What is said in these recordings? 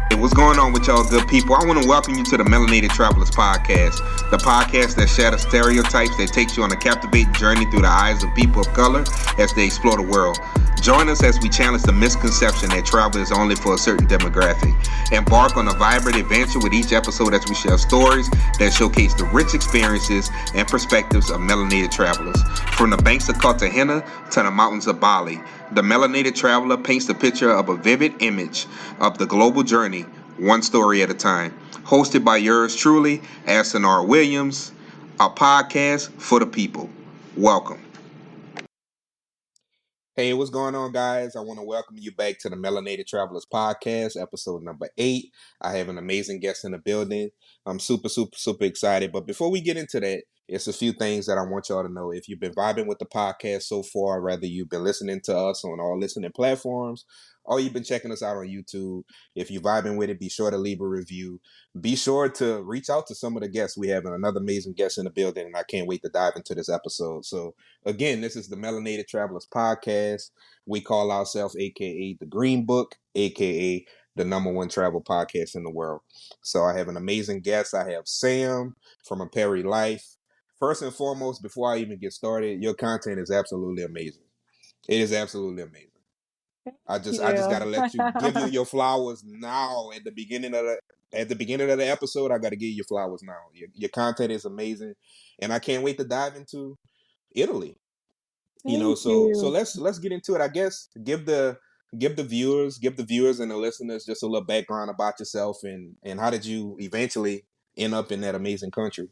Hey, what's going on with y'all good people? I want to welcome you to the Melanated Travelers Podcast, the podcast that shatters stereotypes that takes you on a captivating journey through the eyes of people of color as they explore the world. Join us as we challenge the misconception that travel is only for a certain demographic. Embark on a vibrant adventure with each episode as we share stories that showcase the rich experiences and perspectives of melanated travelers. From the banks of Cartagena to the mountains of Bali, the Melanated Traveler paints the picture of a vivid image of the global journey, one story at a time. Hosted by yours truly, Aston R. Williams, a podcast for the people. Welcome. Hey, what's going on, guys? I want to welcome you back to the Melanated Travelers Podcast, episode number 8. I have an amazing guest in the building. I'm super excited. But before we get into that, it's a few things that I want y'all to know. If you've been vibing with the podcast so far, whether you've been listening to us on all listening platforms, or you've been checking us out on YouTube, if you're vibing with it, be sure to leave a review. Be sure to reach out to some of the guests. We have another amazing guest in the building, and I can't wait to dive into this episode. So, again, this is the Melanated Travelers Podcast. We call ourselves AKA the Green Book, AKA the #1 travel podcast in the world. So I have an amazing guest. I have Sam from A Perry Life. First and foremost, before I even get started, your content is absolutely amazing. It is absolutely amazing. I just gotta let you give you your flowers now at the beginning of the episode. I gotta give you your flowers now. Your content is amazing, and I can't wait to dive into Italy. So let's get into it. I guess give the viewers and the listeners just a little background about yourself and how did you eventually end up in that amazing country.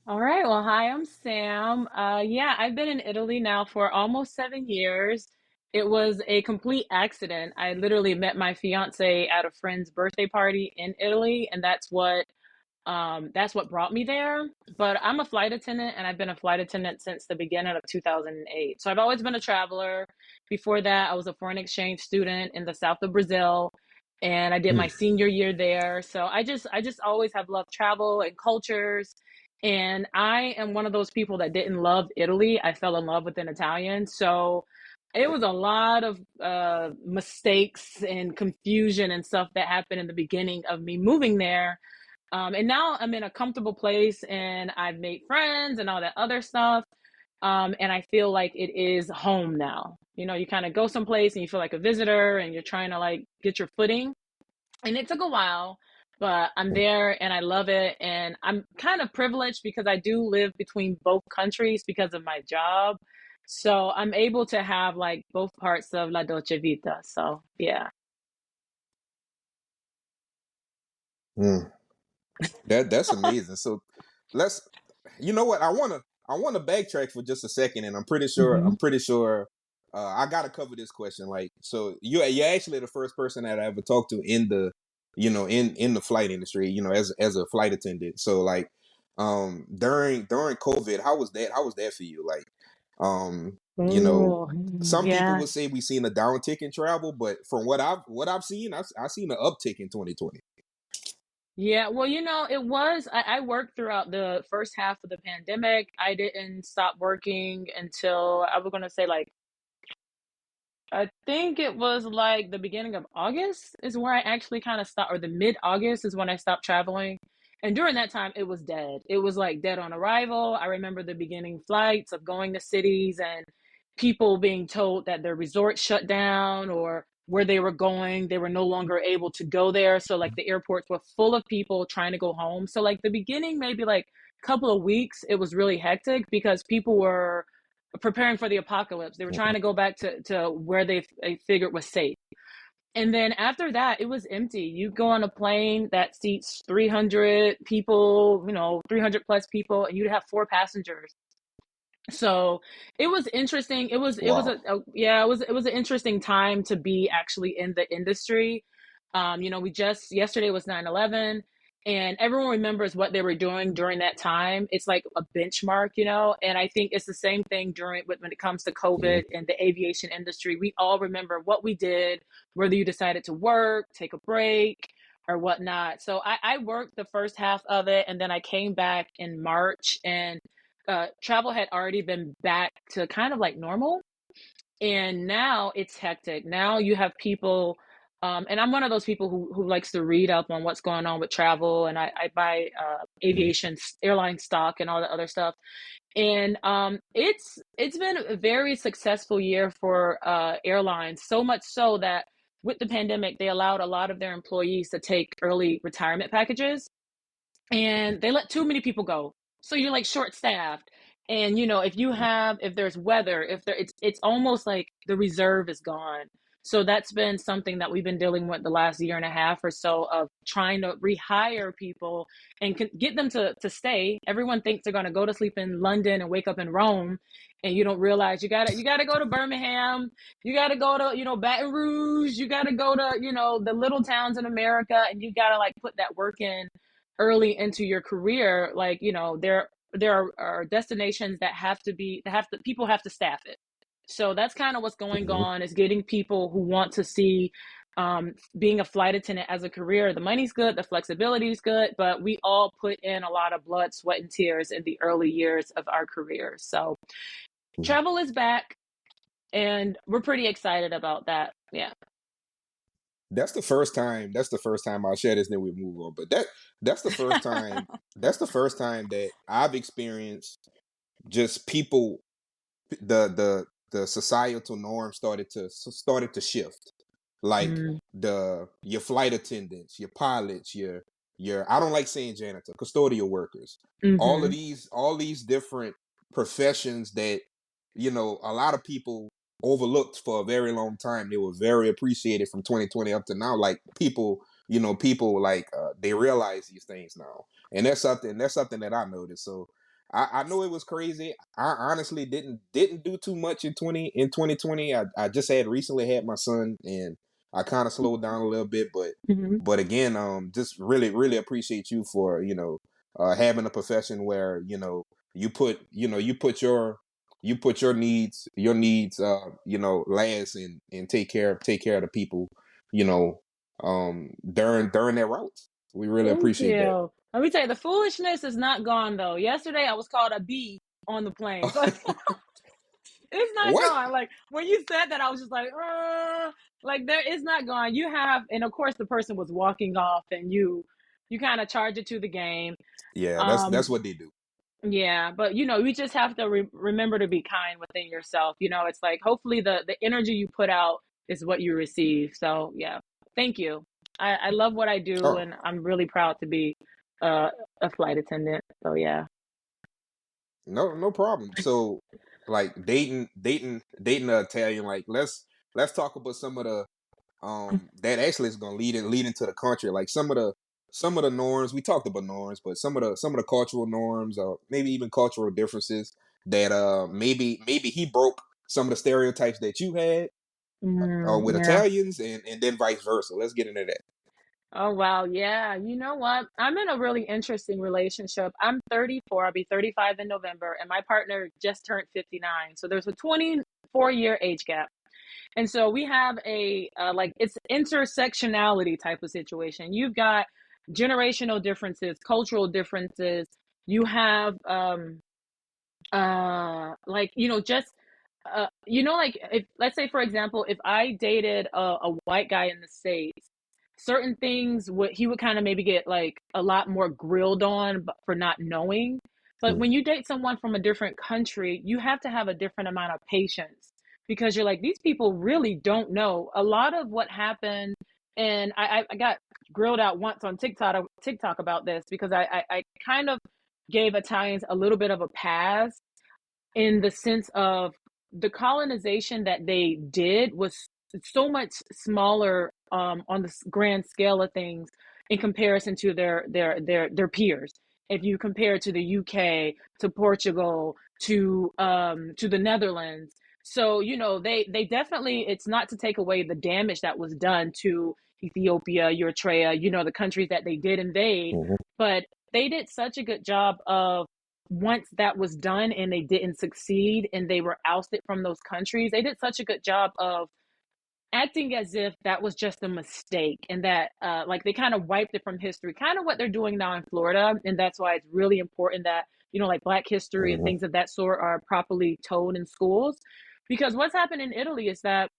All right. Well, hi, I'm Sam. Yeah, I've been in Italy now for almost 7 years. It was a complete accident. I literally met my fiance at a friend's birthday party in Italy, and that's what brought me there. But I'm a flight attendant, and I've been a flight attendant since the beginning of 2008. So I've always been a traveler. Before that, I was a foreign exchange student in the south of Brazil, and I did my senior year there. So I just always have loved travel and cultures. And I am one of those people that didn't love Italy. I fell in love with an Italian. So it was a lot of mistakes and confusion and stuff that happened in the beginning of me moving there. And now I'm in a comfortable place and I've made friends and all that other stuff. And I feel like it is home now. You kind of go someplace and you feel like a visitor and you're trying to like get your footing. And it took a while, but I'm there and I love it. And I'm kind of privileged because I do live between both countries because of my job. So I'm able to have like both parts of La Dolce Vita. So yeah. Mm. That's amazing. So let's you know what I wanna backtrack for just a second, and I'm pretty sure Hmm. I gotta cover this question. Like, so you're actually the first person that I ever talked to in the in the flight industry, as a flight attendant. So like during COVID, how was that for you? Like you know Oh, some people yeah. would say we seen a downtick in travel, but from what I've seen, I've seen an uptick in 2020. Yeah, well, I worked throughout the first half of the pandemic. I didn't stop working until I was going to say like I think it was like the beginning of August is where I actually kind of stopped, or the mid-August is when I stopped traveling. And during that time, it was dead. It was like dead on arrival. I remember the beginning flights of going to cities and people being told that their resorts shut down or where they were going, they were no longer able to go there. So like the airports were full of people trying to go home. So like the beginning, maybe like a couple of weeks, it was really hectic because people were preparing for the apocalypse. They were trying to go back to where they figured was safe. And then after that, it was empty. You go on a plane that seats 300 people, 300 plus people, and you'd have four passengers. So it was interesting. It was Wow. yeah, it was an interesting time to be actually in the industry. We just yesterday was 9/11, and everyone remembers what they were doing during that time. It's like a benchmark, and I think it's the same thing when it comes to Mhm. COVID and the aviation industry. We all remember what we did, whether you decided to work, take a break, or whatnot. So I worked the first half of it, and then I came back in March, and travel had already been back to kind of like normal. And now it's hectic. Now you have people And I'm one of those people who likes to read up on what's going on with travel, and I buy aviation airline stock and all the other stuff. And it's been a very successful year for airlines, so much so that with the pandemic, they allowed a lot of their employees to take early retirement packages, and they let too many people go. So you're like short staffed. And if there's weather, if there it's almost like the reserve is gone. So that's been something that we've been dealing with the last year and a half or so, of trying to rehire people and get them to stay. Everyone thinks they're going to go to sleep in London and wake up in Rome, and you don't realize you got to go to Birmingham, you got to go to Baton Rouge, you got to go to the little towns in America, and you got to like put that work in early into your career. Like there are destinations that people have to staff it. So that's kind of what's going Mhm. on, is getting people who want to see being a flight attendant as a career. The money's good, the flexibility is good, but we all put in a lot of blood, sweat, and tears in the early years of our careers. So travel is back, and we're pretty excited about that. Yeah. That's the first time. That's the first time I'll share this. Then we move on. But that's the first time. That's the first time that I've experienced just people. The societal norm started to shift. Like Mm, your flight attendants, your pilots, your I don't like saying janitor, custodial workers. mm-hmm. All these different professions that a lot of people overlooked for a very long time. They were very appreciated from 2020 up to now. Like people like they realize these things now, and that's something that I noticed. So I know it was crazy. I honestly didn't do too much in 2020. I just had recently had my son, and I kind of slowed down a little bit. But Mm-hmm. but again, just really really appreciate you for having a profession where you put your needs last, and take care of the people you know during their routes. We really Thank appreciate that. you. Let me tell you, the foolishness is not gone though. Yesterday I was called a bee on the plane. So it's not What? gone. Like when you said that, I was just like there is not gone. You have, and of course the person was walking off, and you kind of charge it to the game. Yeah, that's Um, what they do. yeah, but you just have to remember to be kind within yourself. It's like hopefully the energy you put out is what you receive. So yeah, thank you. I love what I do, Oh, and I'm really proud to be uh, a flight attendant. So yeah. no problem. So, like dating an Italian, like let's talk about some of the that actually is gonna lead into the country. Like some of the norms. We talked about norms, but some of the cultural norms, or maybe even cultural differences that maybe he broke some of the stereotypes that you had with Yeah. Italians, and then vice versa. Let's get into that. Oh wow, yeah. You know what? I'm in a really interesting relationship. I'm 34. I'll be 35 in November, and my partner just turned 59. So there's a 24-year age gap. And so we have a like it's intersectionality type of situation. You've got generational differences, cultural differences. You have like just like if, let's say for example, if I dated a white guy in the States, certain things would he would kind of maybe get like a lot more grilled on for not knowing. But Mm-hmm. when you date someone from a different country, you have to have a different amount of patience, because you're like, these people really don't know a lot of what happened. And I got grilled out once on TikTok about this, because I kind of gave Italians a little bit of a pass, in the sense of the colonization that they did was so much smaller on the grand scale of things in comparison to their peers. If you compare it to the UK, to Portugal, to the Netherlands, so they definitely, it's not to take away the damage that was done to Ethiopia, Eritrea, the countries that they did invade, Mm-hmm. but they did such a good job of, once that was done and they didn't succeed and they were ousted from those countries, they did such a good job of acting as if that was just a mistake, and that like they kind of wiped it from history, kind of what they're doing now in Florida. And that's why it's really important that like Black history and Mm-hmm. things of that sort are properly told in schools, because what's happened in Italy is that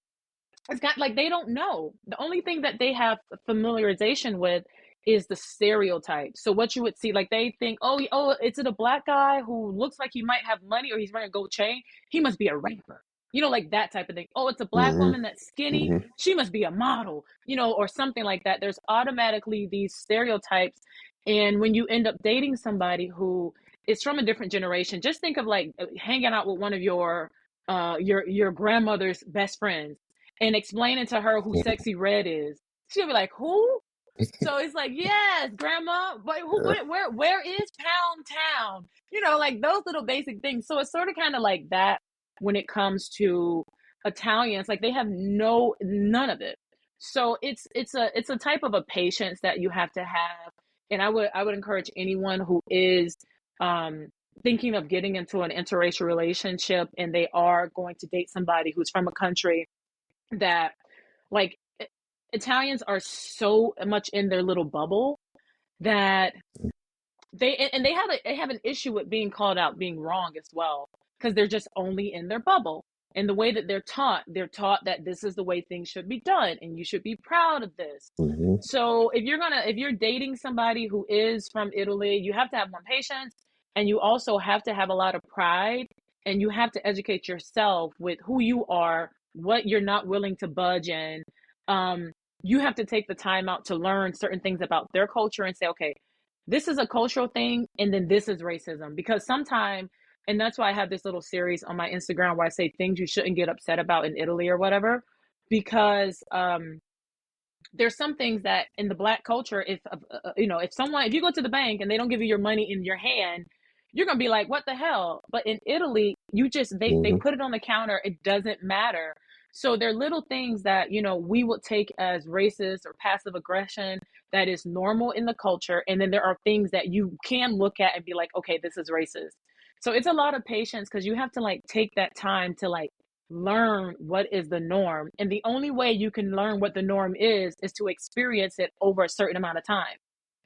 it's got like they don't know. The only thing that they have familiarization with is the stereotype. So what you would see, like they think, oh, is it a black guy who looks like he might have money or he's wearing a gold chain? He must be a rapper. Like that type of thing. Oh, it's a black Mm-hmm. woman that's skinny. Mm-hmm. She must be a model, or something like that. There's automatically these stereotypes. And when you end up dating somebody who is from a different generation, just think of like hanging out with one of your grandmother's best friends and explaining to her who Sexy Red is. She'll be like, who? So it's like, yes, grandma, but where is Pound Town? Like those little basic things. So it's sort of kind of like that when it comes to Italians. Like they have none of it. So it's a type of a patience that you have to have. And I would encourage anyone who is thinking of getting into an interracial relationship and they are going to date somebody who's from a country that, like, Italians are so much in their little bubble that they have an issue with being called out being wrong as well, because they're just only in their bubble. And the way that they're taught that this is the way things should be done and you should be proud of this. Mm-hmm. So if you're dating somebody who is from Italy, you have to have more patience, and you also have to have a lot of pride, and you have to educate yourself with who you are, what you're not willing to budge in. You have to take the time out to learn certain things about their culture and say, okay, this is a cultural thing, and then this is racism. Because sometimes, and that's why I have this little series on my Instagram where I say things you shouldn't get upset about in Italy or whatever, because there's some things that in the Black culture, if you go to the bank and they don't give you your money in your hand, you're gonna be like, what the hell? But in Italy, they put it on the counter. It doesn't matter. So there are little things that we would take as racist or passive aggression that is normal in the culture, and then there are things that you can look at and be like, okay, this is racist. So it's a lot of patience, because you have to like take that time to like learn what is the norm. And the only way you can learn what the norm is to experience it over a certain amount of time.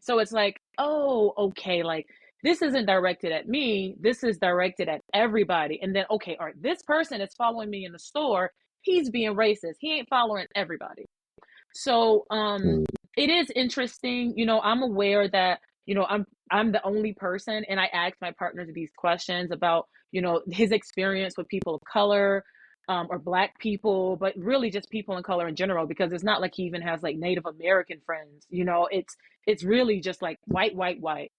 So it's like, oh, okay, like this isn't directed at me, this is directed at everybody. And then, okay, all right, this person is following me in the store, he's being racist, he ain't following everybody. So it is interesting. I'm aware that I'm the only person, and I ask my partners these questions about his experience with people of color, or Black people, but really just people in color in general, because it's not like he even has like Native American friends. It's really just like white, white, white.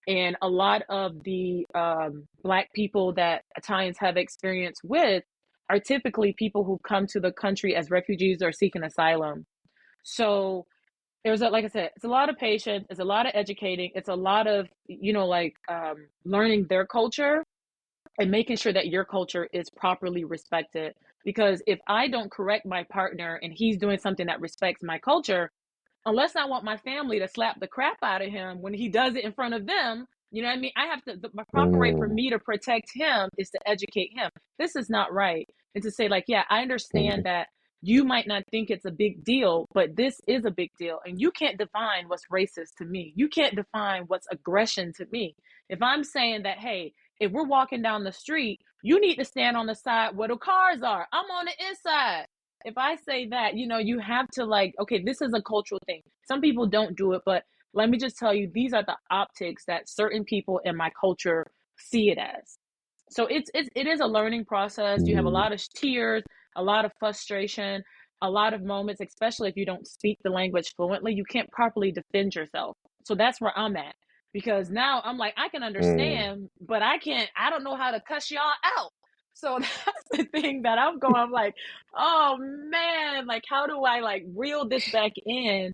And a lot of the Black people that Italians have experience with are typically people who come to the country as refugees or seeking asylum. So like I said, it's a lot of patience, it's a lot of educating, it's a lot of learning their culture and making sure that your culture is properly respected. Because if I don't correct my partner and he's doing something that respects my culture, unless I want my family to slap the crap out of him when he does it in front of them, you know what I mean? I have to, the proper way for me to protect him is to educate him. This is not right. And to say like, yeah, I understand that you might not think it's a big deal, but this is a big deal. And you can't define what's racist to me. You can't define what's aggression to me. If I'm saying that, hey, if we're walking down the street, you need to stand on the side where the cars are. I'm on the inside. If I say that, you have to like, okay, this is a cultural thing. Some people don't do it, but let me just tell you, these are the optics that certain people in my culture see it as. So it is a learning process. You have a lot of tears, a lot of frustration, a lot of moments, especially if you don't speak the language fluently, you can't properly defend yourself. So that's where I'm at, because now I'm like, I can understand, but I don't know how to cuss y'all out. So that's the thing that I'm like, oh man, like how do I like reel this back in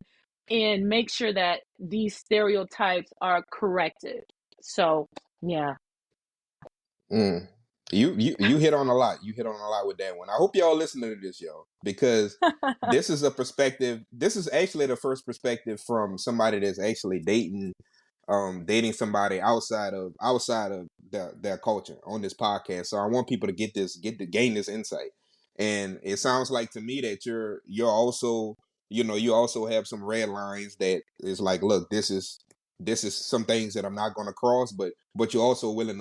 and make sure that these stereotypes are corrected? So yeah. Mm. You hit on a lot. You hit on a lot with that one. I hope y'all listening to this, y'all, because this is a perspective. This is actually the first perspective from somebody that's actually dating somebody outside of their culture on this podcast. So I want people to gain this insight. And it sounds like to me that you're also, you also have some red lines that is like, look, this is this is some things that I'm not going to cross, but you're also willing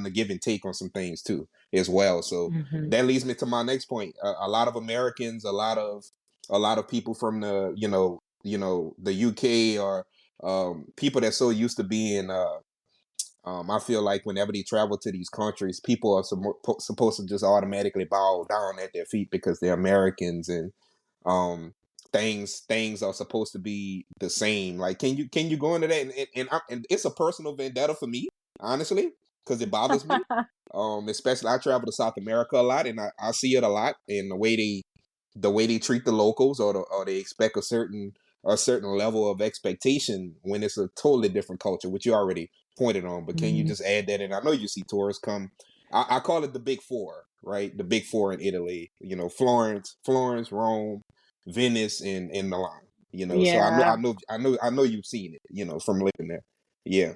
to give and take on some things too as well. So Hmm. that leads me to my next point. A lot of Americans, a lot of people from the the UK, or people that's so used to being I feel like whenever they travel to these countries, people are supposed to just automatically bow down at their feet because they're Americans, and um, things are supposed to be the same. Like, can you go into that? And it's a personal vendetta for me, honestly, because it bothers me. Especially I travel to South America a lot, and I see it a lot in the way they treat the locals, or they expect a certain level of expectation when it's a totally different culture, which you already pointed on. But can you Hmm. just add that in? I know you see tourists come. I call it the big four, right? The big four in Italy. Florence, Rome, Venice, and Milan. So Yeah. I know you've seen it. From living there. Yeah.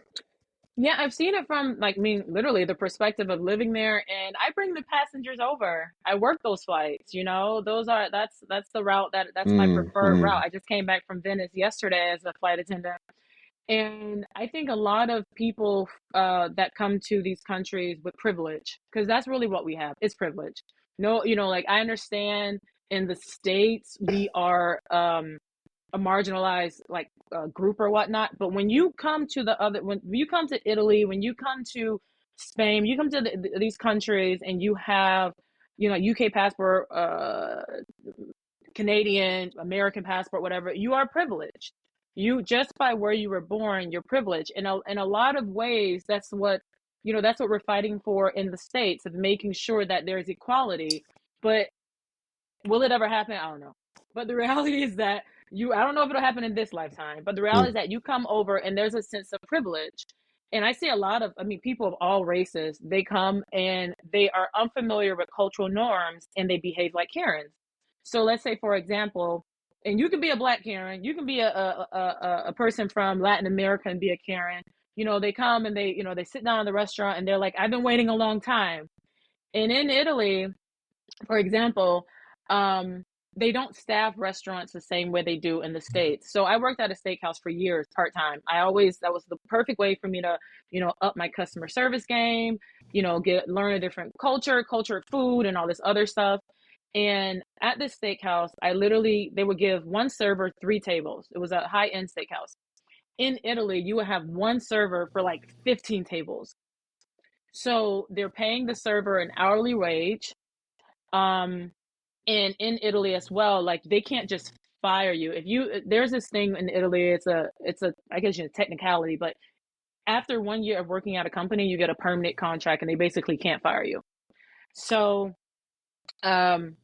Yeah, I've seen it from like, I mean, literally the perspective of living there, and I bring the passengers over. I work those flights, that's the route that's my preferred Mm-hmm. route. I just came back from Venice yesterday as a flight attendant. And I think a lot of people that come to these countries with privilege, because that's really what we have, is privilege. No, like I understand in the States we are a marginalized like group or whatnot, but when you come to when you come to Italy, when you come to Spain, you come to these countries and you have, UK passport, Canadian, American passport, whatever, you are privileged. You just by where you were born, you're privileged. In a lot of ways, that's what we're fighting for in the States, of making sure that there's equality. But will it ever happen? I don't know. But the reality is that I don't know if it'll happen in this lifetime, but the reality is that you come over and there's a sense of privilege. And I see a lot of, I mean, people of all races, they come and they are unfamiliar with cultural norms and they behave like Karens. So let's say, for example, and you can be a black Karen, you can be a person from Latin America and be a Karen. They come and they sit down in the restaurant and they're like, I've been waiting a long time. And in Italy, for example, they don't staff restaurants the same way they do in the States. So I worked at a steakhouse for years, part time. That was the perfect way for me to, up my customer service game, learn a different culture of food and all this other stuff. And at this steakhouse, they would give one server 3 tables. It was a high end steakhouse. In Italy, you would have one server for like 15 tables. So they're paying the server an hourly wage. Um, and in Italy as well, like they can't just fire you. There's this thing in Italy, it's a I guess technicality, but after 1 year of working at a company, you get a permanent contract and they basically can't fire you. So um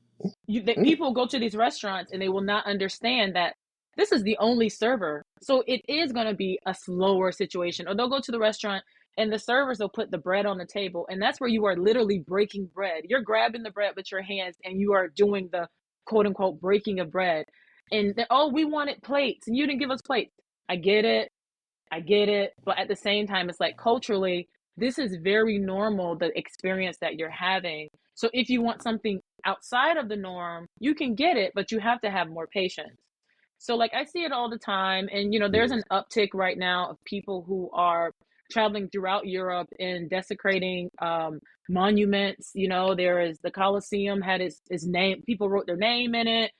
people go to these restaurants and they will not understand that this is the only server. So it is going to be a slower situation. Or they'll go to the restaurant and the servers will put the bread on the table. And that's where you are literally breaking bread. You're grabbing the bread with your hands and you are doing the quote unquote breaking of bread. And oh, we wanted plates and you didn't give us plates. I get it. I get it. But at the same time, it's like culturally, this is very normal, the experience that you're having. So if you want something outside of the norm, you can get it, but you have to have more patience. So like I see it all the time. And there's Yeah. an uptick right now of people who are traveling throughout Europe and desecrating monuments. There is the Colosseum had its name, people wrote their name in it.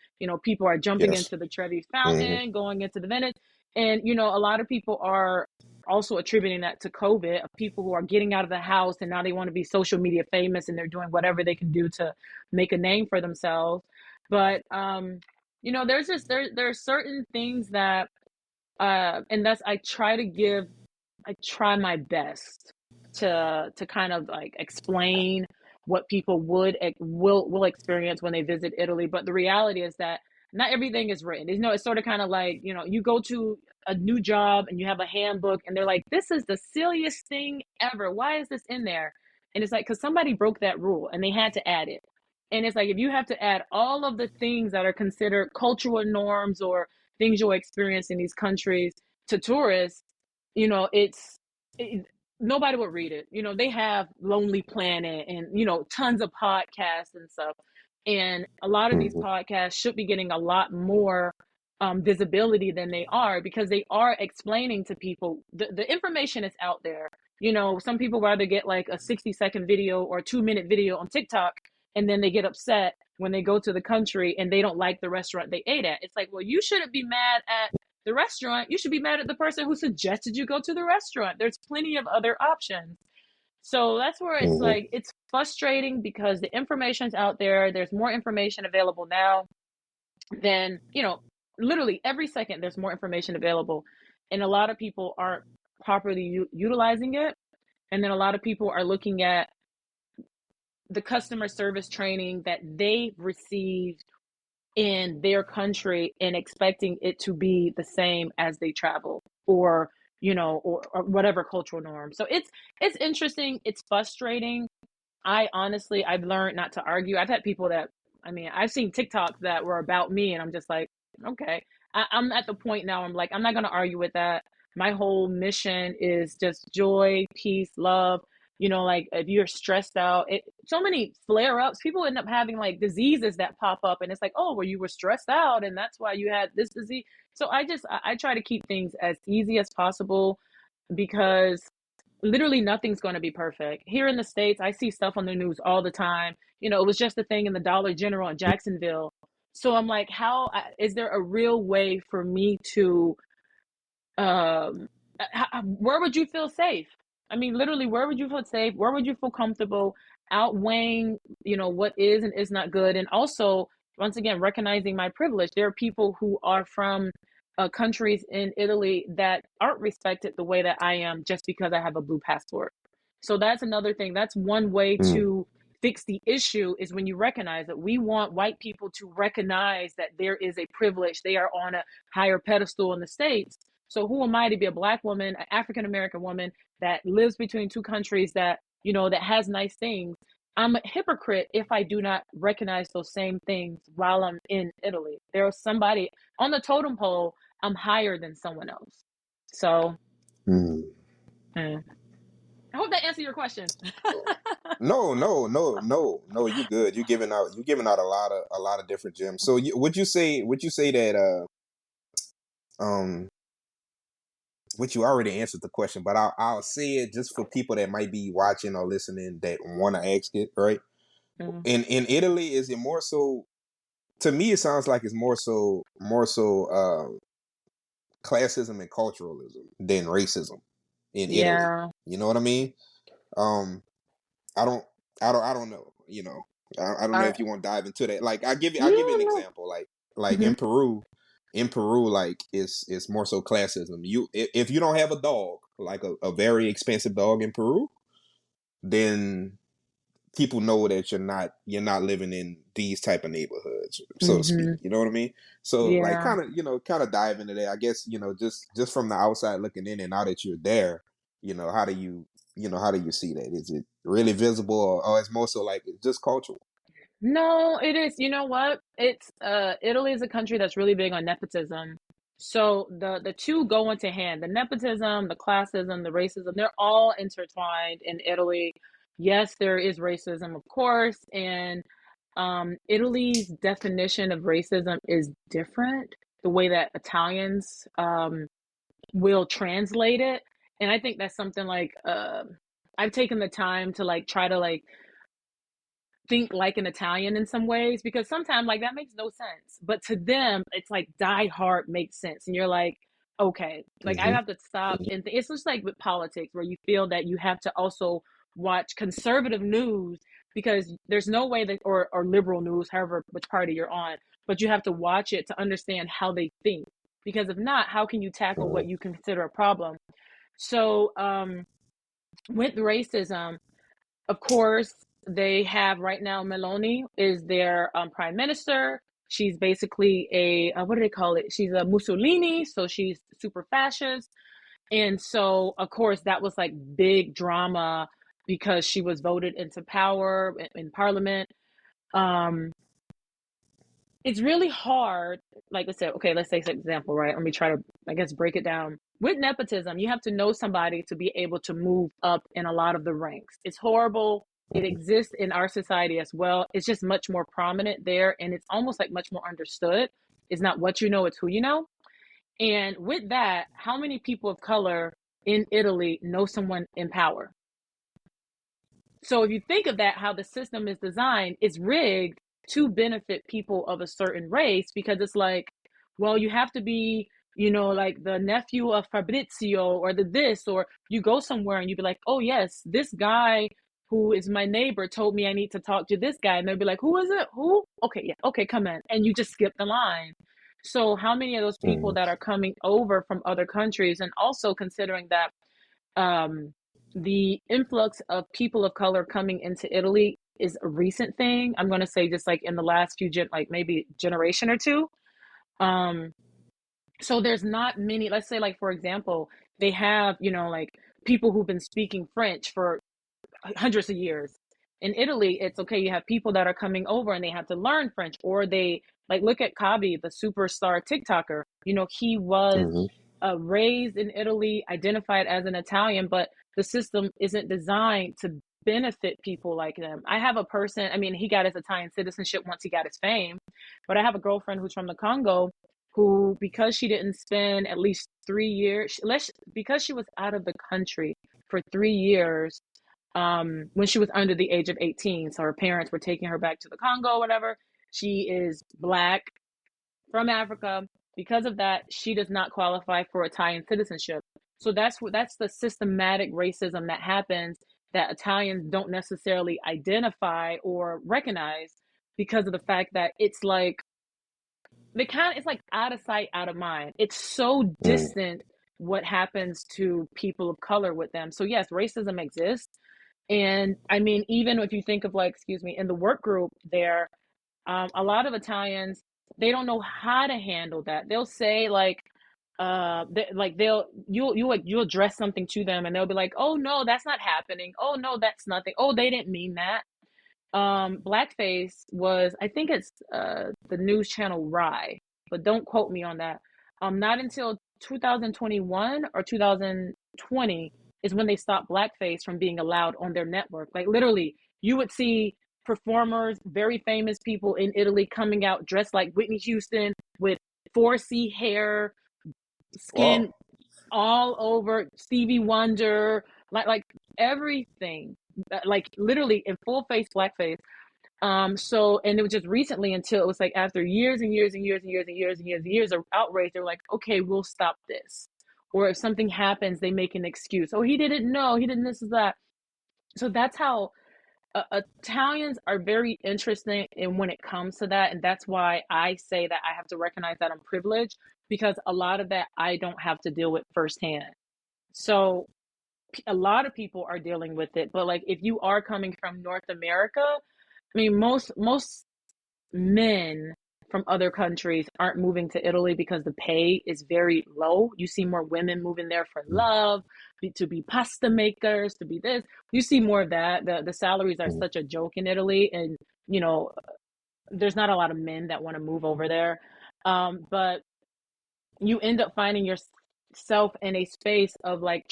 People are jumping Yes. into the Trevi Mm-hmm. Fountain, going into the Venice. And, a lot of people are also attributing that to COVID, of people who are getting out of the house and now they want to be social media famous and they're doing whatever they can do to make a name for themselves. But, there are certain things that, and I try my best to kind of like explain what people will experience when they visit Italy. But the reality is that not everything is written. It's sort of kind of like, you go to a new job and you have a handbook and they're like, this is the silliest thing ever. Why is this in there? And it's like, because somebody broke that rule and they had to add it. And it's like, if you have to add all of the things that are considered cultural norms or things you'll experience in these countries to tourists, it, nobody would read it. They have Lonely Planet and, tons of podcasts and stuff. And a lot of these Mm-hmm. podcasts should be getting a lot more visibility than they are, because they are explaining to people the information is out there. You know, some people rather get like a 60-second video or a 2-minute video on TikTok, and then they get upset when they go to the country and they don't like the restaurant they ate at. It's like, well, you shouldn't be mad at the restaurant. You should be mad at the person who suggested you go to the restaurant. There's plenty of other options. So that's where it's Mm-hmm. like, it's frustrating because the information's out there. There's more information available now than, you know, literally every second there's more information available. And a lot of people aren't properly utilizing it. And then a lot of people are looking at the customer service training that they received in their country and expecting it to be the same as they travel, or, you know, or whatever cultural norm. So it's interesting. It's frustrating. I've learned not to argue. I've had people that, I mean, I've seen TikToks that were about me, and I'm just like, okay. I'm at the point now, I'm like, I'm not going to argue with that. My whole mission is just joy, peace, love. You know, like if you're stressed out, so many flare ups, people end up having like diseases that pop up, and it's like, oh, well, you were stressed out, and that's why you had this disease. So I try to keep things as easy as possible, because literally nothing's going to be perfect. Here in the States, I see stuff on the news all the time. You know, it was just a thing in the Dollar General in Jacksonville. So I'm like, how is there a real way for me to, um, where would you feel safe? I mean, literally, where would you feel safe? Where would you feel comfortable, outweighing, you know, what is and is not good? And also, once again, recognizing my privilege. There are people who are from countries in Italy that aren't respected the way that I am just because I have a blue passport. So that's another thing. That's one way to fix the issue, is when you recognize that we want white people to recognize that there is a privilege. They are on a higher pedestal in the States. So who am I to be a Black woman, an African American woman that lives between two countries, that, you know, that has nice things? I'm a hypocrite if I do not recognize those same things while I'm in Italy. There's somebody on the totem pole, I'm higher than someone else. So, Mm. I hope that answered your question. No. You good. You giving out a lot of different gems. So would you say that um which you already answered the question, but I'll say it just for people that might be watching or listening that want to ask it, right? Mm. In Italy, is it more so? To me, it sounds like it's more so classism and culturalism than racism in Italy. Yeah. You know what I mean? Um, I don't, I don't know. You know, I don't know Our, if you want to dive into that. Like, I'll give you an yeah, example. Like no. in Peru, like it's more so classism. If you don't have a dog, like a very expensive dog in Peru, then people know that you're not living in these type of neighborhoods, so to speak. Mm-hmm. You know what I mean? So like Yeah. kind of dive into that. I guess, just from the outside looking in, and now that you're there, how do how do you see that? Is it really visible, or it's more so like it's just cultural? No, it is. You know what? It's Italy is a country that's really big on nepotism. So the two go into hand. The nepotism, the classism, the racism, they're all intertwined in Italy. Yes, there is racism, of course, and Italy's definition of racism is different. The way that Italians will translate it, and I think that's something like I've taken the time to like try to like think like an Italian in some ways, because sometimes like that makes no sense. But to them, it's like die hard makes sense. And you're like, okay, like I Mm-hmm. have to stop. And it's just like with politics, where you feel that you have to also watch conservative news, because there's no way that, or liberal news, however, which party you're on, but you have to watch it to understand how they think. Because if not, how can you tackle what you consider a problem? So, with racism, of course, they have right now Meloni is their prime minister. She's basically a what do they call it? She's a Mussolini, so she's super fascist. And so, of course, that was like big drama because she was voted into power in parliament. Um, it's really hard. Like I said, okay, let's take an example, right? Let me try to, I guess, break it down. With nepotism, you have to know somebody to be able to move up in a lot of the ranks. It's horrible. It exists in our society as well. It's just much more prominent there, and it's almost like much more understood. It's not what you know, it's who you know. And with that, how many people of color in Italy know someone in power? So if you think of that, how the system is designed, it's rigged to benefit people of a certain race, because it's like, well, you have to be, like the nephew of Fabrizio or the this, or you go somewhere and you be like, oh yes, this guy who is my neighbor told me I need to talk to this guy. And they'll be like, who is it? Who? Okay, yeah, okay, come in. And you just skip the line. So how many of those people Mm, that are coming over from other countries, and also considering that um, the influx of people of color coming into Italy is a recent thing. I'm going to say just like in the last like maybe generation or two. Um, so there's not many, let's say like, for example, they have, like people who've been speaking French for hundreds of years. In Italy, it's okay, you have people that are coming over and they have to learn French, or they like look at Kabi, the superstar TikToker. He was mm-hmm, raised in Italy, identified as an Italian, but the system isn't designed to benefit people like them. I have a person, I mean, he got his Italian citizenship once he got his fame, but I have a girlfriend who's from the Congo who, because she didn't spend at least 3 years, because she was out of the country for 3 years, when she was under the age of 18. So her parents were taking her back to the Congo or whatever. She is Black from Africa. Because of that, she does not qualify for Italian citizenship. So that's the systematic racism that happens, that Italians don't necessarily identify or recognize, because of the fact that it's like it's like out of sight, out of mind. It's so mm, distant what happens to people of color with them. So yes, racism exists. And I mean, even if you think of like, excuse me, in the work group there, a lot of Italians, they don't know how to handle that. They'll say like, you'll address something to them and they'll be like, oh no, that's not happening. Oh no, that's nothing. Oh, they didn't mean that. Blackface was, I think it's the news channel Rai, but don't quote me on that. Not until 2021 or 2020 is when they stopped blackface from being allowed on their network. Like literally, you would see performers, very famous people in Italy coming out dressed like Whitney Houston with 4C hair, wow. skin all over, Stevie Wonder, like everything, like literally in full face blackface. So, and it was just recently, until it was like after years and years and years and years and years and years and years of outrage, they're like, okay, we'll stop this. Or if something happens, they make an excuse. Oh, he didn't know, he didn't this is that. So that's how Italians are very interesting in when it comes to that. And that's why I say that I have to recognize that I'm privileged, because a lot of that I don't have to deal with firsthand. So a lot of people are dealing with it. But like if you are coming from North America, I mean, most men from other countries aren't moving to Italy because the pay is very low. You see more women moving there for love, to be pasta makers, to be this. You see more of that. The salaries are Mm, such a joke in Italy, and you know, there's not a lot of men that want to move over there. But you end up finding yourself in a space of like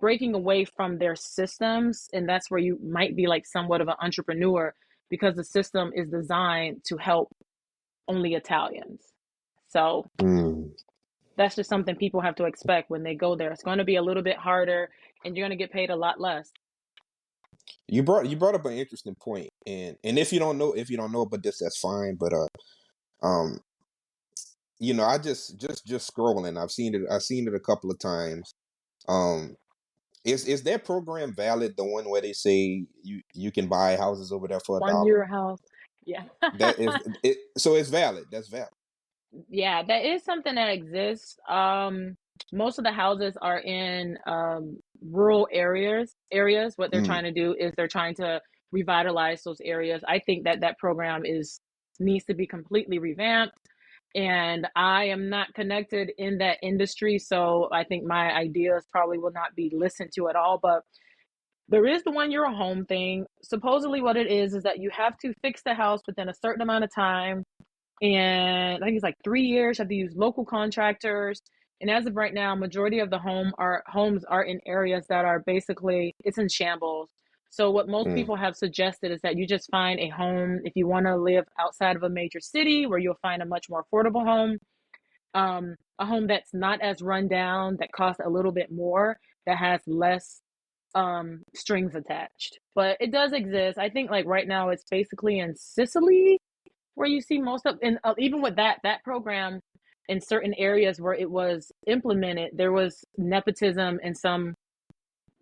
breaking away from their systems, and that's where you might be like somewhat of an entrepreneur, because the system is designed to help only Italians. So mm. that's just something people have to expect when they go there. It's going to be a little bit harder, and you're going to get paid a lot less. You brought up an interesting point, and if you don't know about this, that's fine. But um, I just scrolling. I've seen it a couple of times. Um, is that program valid? The one where they say you can buy houses over there for a One dollar? year house. Yeah. That is it. So it's valid. That's valid. Yeah, that is something that exists. Most of the houses are in rural areas. What they're Mm, trying to do is they're trying to revitalize those areas. I think that program is needs to be completely revamped. And I am not connected in that industry, so I think my ideas probably will not be listened to at all. But there is the 1 year home thing. Supposedly, what it is that you have to fix the house within a certain amount of time, and I think it's like 3 years. You have to use local contractors. And as of right now, majority of the homes are in areas that are basically, it's in shambles. So what most Mm, people have suggested is that you just find a home if you want to live outside of a major city where you'll find a much more affordable home, a home that's not as run down, that costs a little bit more, that has less strings attached. But it does exist. I think like right now it's basically in Sicily where you see most of, and even with that program in certain areas where it was implemented, there was nepotism and some,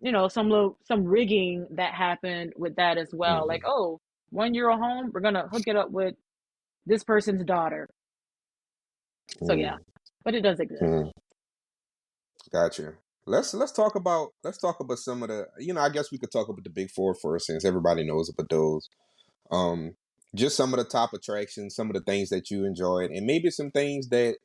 some rigging that happened with that as well. Like, mm, oh, 1 euro home, we're gonna hook it up with this person's daughter. So yeah, mm, but it does exist. mm. Gotcha. Let's talk about some of the, I guess we could talk about the big four first, since everybody knows about those. Um, just some of the top attractions, some of the things that you enjoyed, and maybe some things that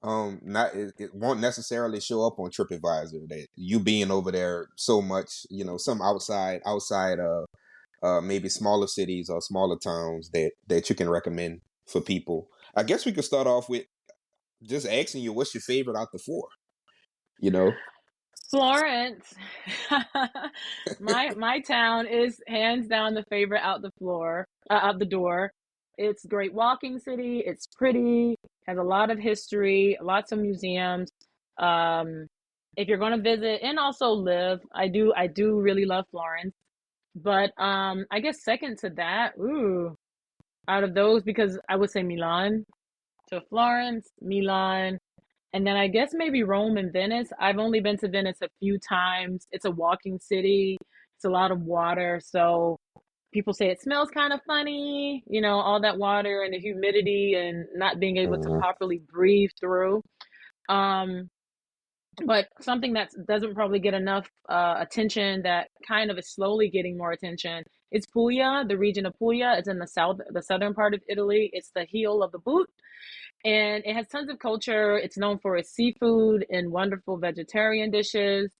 not it won't necessarily show up on TripAdvisor, that you being over there so much, some outside maybe smaller cities or smaller towns that you can recommend for people. I guess we could start off with just asking you, what's your favorite out the four? You know. Florence, my town is hands down the favorite out the door. It's a great walking city. It's pretty, has a lot of history, lots of museums. Um, if you're going to visit and also live, I do really love Florence. But I guess second to that, out of those, because I would say Milan. So Florence, Milan, and then I guess maybe Rome and Venice. I've only been to Venice a few times. It's a walking city. It's a lot of water. So people say it smells kind of funny, all that water and the humidity and not being able to Mhm. properly breathe through. Um, but something that doesn't probably get enough attention, that kind of is slowly getting more attention, is Puglia, the region of Puglia. It's in the southern part of Italy. It's the heel of the boot, and it has tons of culture. It's known for its seafood and wonderful vegetarian dishes.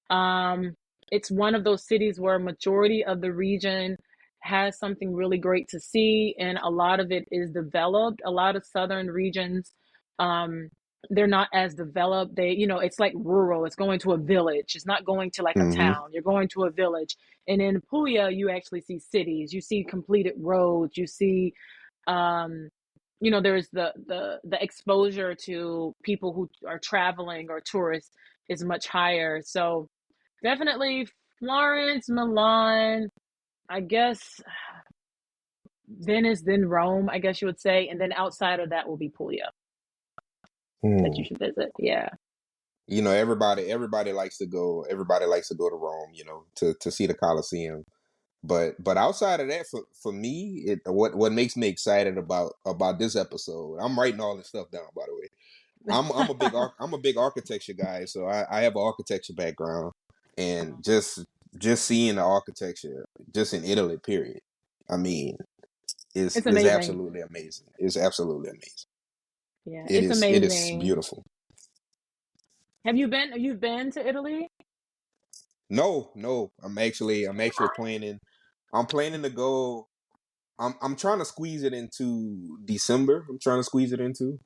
Um, it's one of those cities where majority of the region has something really great to see, and a lot of it is developed. A lot of southern regions, um, they're not as developed. It's like rural. It's going to a village. It's not going to like a Mhm. town. You're going to a village. And in Puglia, you actually see cities. You see completed roads. You see, um, there's the exposure to people who are traveling or tourists is much higher. So definitely Florence, Milan, I guess Venice, then Rome, I guess you would say. And then outside of that will be Puglia that you Mm. should visit. Yeah. Everybody likes to go. Everybody likes to go to Rome, to see the Colosseum. But outside of that, for me, what makes me excited about this episode, I'm writing all this stuff down, by the way. I'm a big architecture guy, so I have an architecture background, and just seeing the architecture just in Italy, period. I mean, It's is amazing. absolutely amazing. It's absolutely amazing. Yeah, It it's is amazing. beautiful. You've been to Italy? No, no, I'm actually planning. I'm planning to go. I'm trying to squeeze it into December. I'm trying to squeeze it into.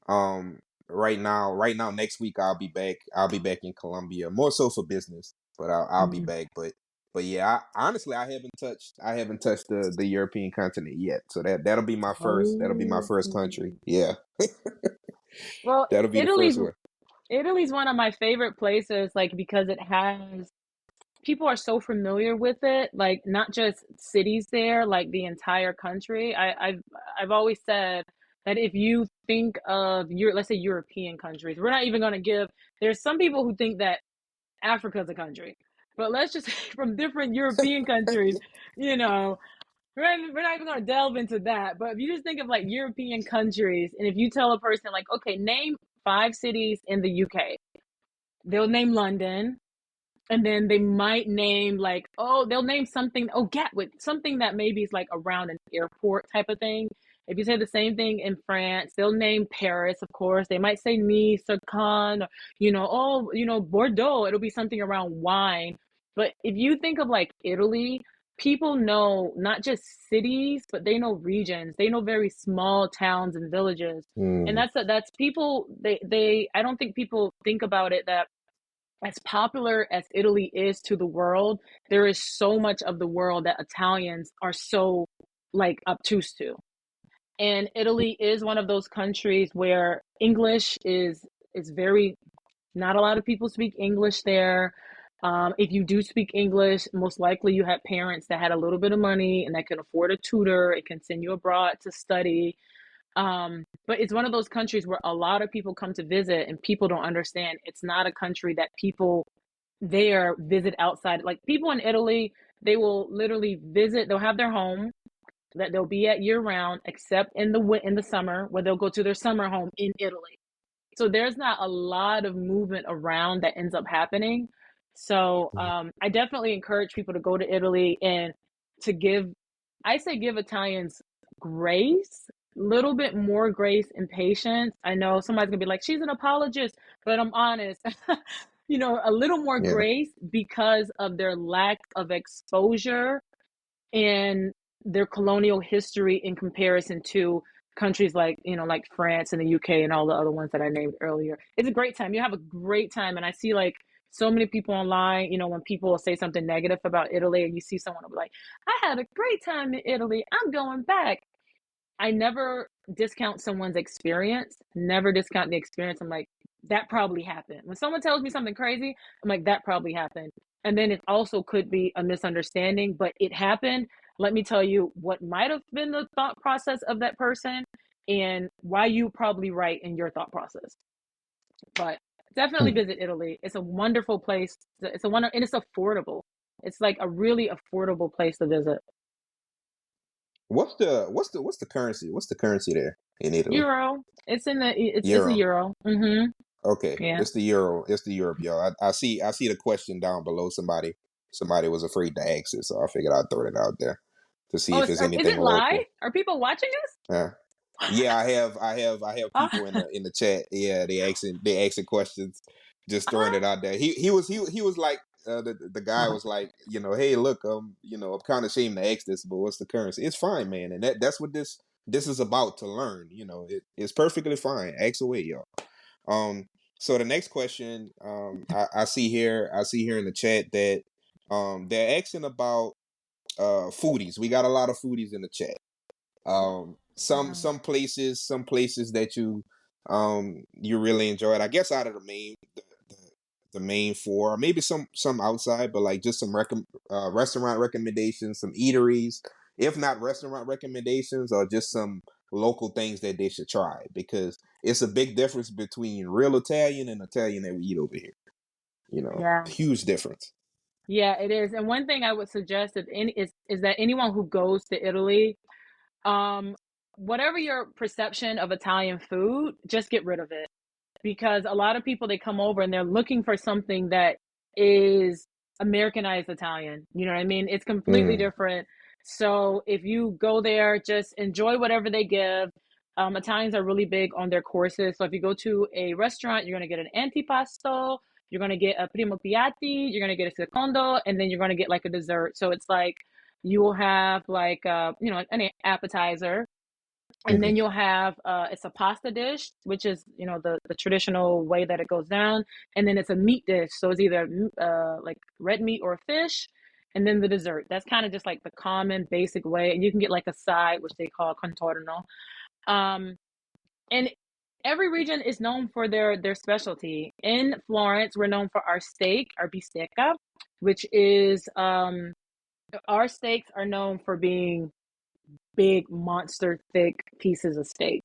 Um, right now, next week I'll be back. I'll be back in Colombia, more so for business, but I'll be Mm. back. But yeah, honestly, I haven't touched the European continent yet. So that'll be my Oh. first country. Yeah, Well, that'll be the first Italy's one. Italy's one of my favorite places, like because it has people are so familiar with it, like not just cities there, like the entire country. I've always said that if you think of let's say European countries, we're not even going to give. There's some people who think that Africa's a country, but let's just say from different European countries, you know, we're not even going to delve into that. But if you just think of like European countries, and if you tell a person like, okay, name 5 cities in the UK, they'll name London, and then they might name like, oh, they'll name something, oh, Gatwick, something that maybe is like around an airport type of thing. If you say the same thing in France, they'll name Paris, of course. They might say Nice or Cannes, or, Bordeaux. It'll be something around wine. But if you think of like Italy, people know not just cities, but they know regions. They know very small towns and villages. And Mm, that's people, I don't think people think about it that as popular as Italy is to the world, there is so much of the world that Italians are so like obtuse to. And Italy is one of those countries where English is very, not a lot of people speak English there. If you do speak English, most likely you have parents that had a little bit of money and that can afford a tutor. It can send you abroad to study. But it's one of those countries where a lot of people come to visit and people don't understand. It's not a country that people there visit outside. Like people in Italy, they will literally visit, they'll have their home that they'll be at year round, except in the summer where they'll go to their summer home in Italy. So there's not a lot of movement around that ends up happening. So I definitely encourage people to go to Italy and to give, I say give Italians grace, a little bit more grace and patience. I know somebody's gonna be like, she's an apologist, but I'm honest. A little more Yeah. grace because of their lack of exposure and their colonial history in comparison to countries like France and the UK and all the other ones that I named earlier. It's a great time. You have a great time. And I see like so many people online, when people say something negative about Italy and you see someone be like, I had a great time in Italy, I'm going back. I never discount someone's experience, never discount the experience. I'm like, that probably happened. When someone tells me something crazy, I'm like, that probably happened. And then it also could be a misunderstanding, but it happened. Let me tell you what might have been the thought process of that person and why you probably right in your thought process. But definitely Hmm. visit Italy. It's a wonderful place. It's a wonder, and it's affordable. It's like a really affordable place to visit. What's the currency? What's the currency there in Italy? Euro. It's a Euro. euro. Mm-hmm. Okay, Yeah. it's the euro. It's the Europe, yo. I see the question down below. Somebody was afraid to ask it, so I figured I'd throw it out there to see Oh, if it's is anything it live? local. Are people watching Uh, yeah, I have us? people in the chat. Yeah, they asking questions, just throwing it out there. He was like the guy was like, hey, look, I'm kind of ashamed to ask this, but what's the currency? It's fine, man, and that's what this is about to learn. It's perfectly fine. Ask away, y'all. Um, so the next question, I see here in the chat that they're asking about foodies. We got a lot of foodies in the chat. Some Yeah. some places that you really enjoyed. I guess out of the main four, or maybe some outside, but like just some restaurant recommendations, some eateries, if not restaurant recommendations, or just some local things that they should try, because it's a big difference between real Italian and Italian that we eat over here. Yeah. Huge difference. Yeah, it is. And one thing I would suggest is that anyone who goes to Italy, um, whatever your perception of Italian food, just get rid of it. Because a lot of people they come over and they're looking for something that is Americanized Italian. You know what I mean? It's completely Mm, different. So if you go there, just enjoy whatever they give. Italians are really big on their courses. So if you go to a restaurant, you're going to get an antipasto, you're going to get a primo piatti, you're going to get a secondo, and then you're going to get like a dessert. So it's like you will have like an appetizer, and hmm then you'll have it's a pasta dish, which is the traditional way that it goes down, and then it's a meat dish, so it's either like red meat or fish, and then the dessert. That's kind of just like the common basic way, and you can get like a side which they call contorno. Um and every region is known for their specialty. In Florence, we're known for our steak, our bistecca, which is our steaks are known for being big, monster, thick pieces of steak.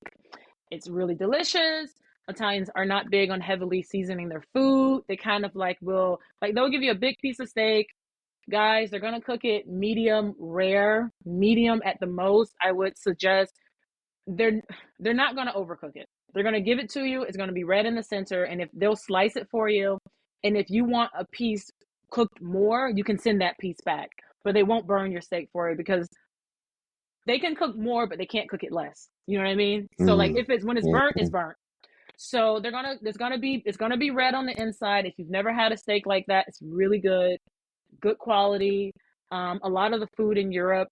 It's really delicious. Italians are not big on heavily seasoning their food. They kind of they'll give you a big piece of steak. Guys, they're gonna cook it medium rare, medium at the most. I would suggest they're they're not gonna overcook it. They're gonna give it to you. It's gonna be red in the center, and if they'll slice it for you, and if you want a piece cooked more, you can send that piece back. But they won't burn your steak for you because they can cook more, but they can't cook it less. You know what I mean? So like mm, if it's when it's burnt, it's mm, burnt. So it's gonna be red on the inside. If you've never had a steak like that, it's really good quality. A lot of the food in Europe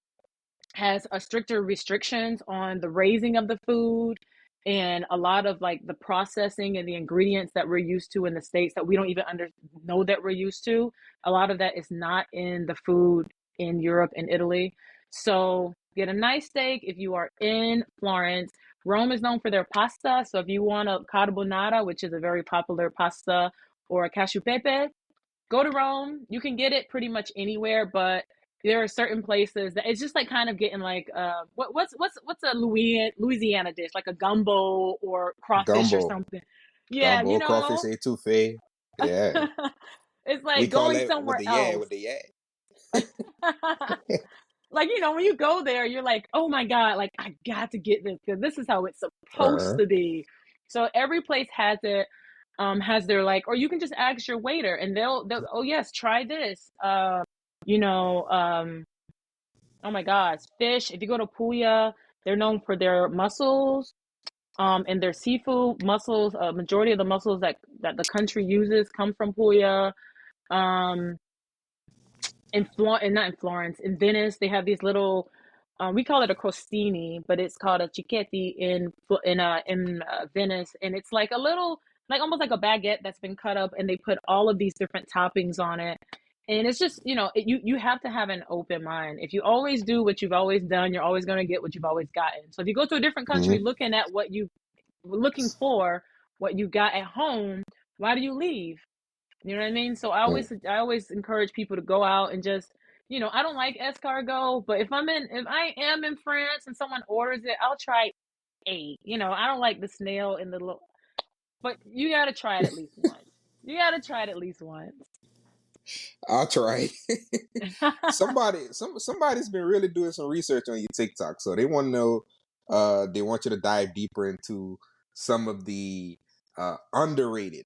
has a stricter restrictions on the raising of the food. and a lot of like the processing and the ingredients that we're used to in the States that we don't even know that we're used to, a lot of that is not in the food in Europe and Italy. So get a nice steak if you are in Florence. Rome is known for their pasta, so if you want a carbonara, which is a very popular pasta, or a cacio pepe, go to Rome. You can get it pretty much anywhere, but there are certain places that it's just like kind of getting like what's a Louisiana dish, like a gumbo or crawfish or Gumbo, something. Yeah, gumbo, crawfish etouffee. Yeah, it's we like call going it somewhere else. with the yeah. Like, when you go there, you're like, oh my God, like I got to get this because this is how it's supposed Uh-huh. to be. So every place has it, has their like, or you can just ask your waiter and they'll oh yes, try this. You know, oh my gosh, fish. If you go to Puglia, they're known for their mussels, and their seafood mussels. Majority of the mussels that the country uses come from Puglia. Um, not in Florence, in Venice, they have these little. We call it a crostini, but it's called a cicchetti in Venice, and it's like a little, like almost like a baguette that's been cut up, and they put all of these different toppings on it, and it's just you have to have an open mind. If you always do what you've always done, you're always going to get what you've always gotten. So if you go to a different country Hmm. looking at what you looking for, what you got at home, why do you leave? You know what I mean? So I always encourage people to go out and just, I don't like escargot, but if I am in France and someone orders it, I'll try eight. I don't like the snail in the little, but you got to try it at least once. You got to try it at least once. I'll try. Somebody's been really doing some research on your TikTok, so they want to know. They want you to dive deeper into some of the underrated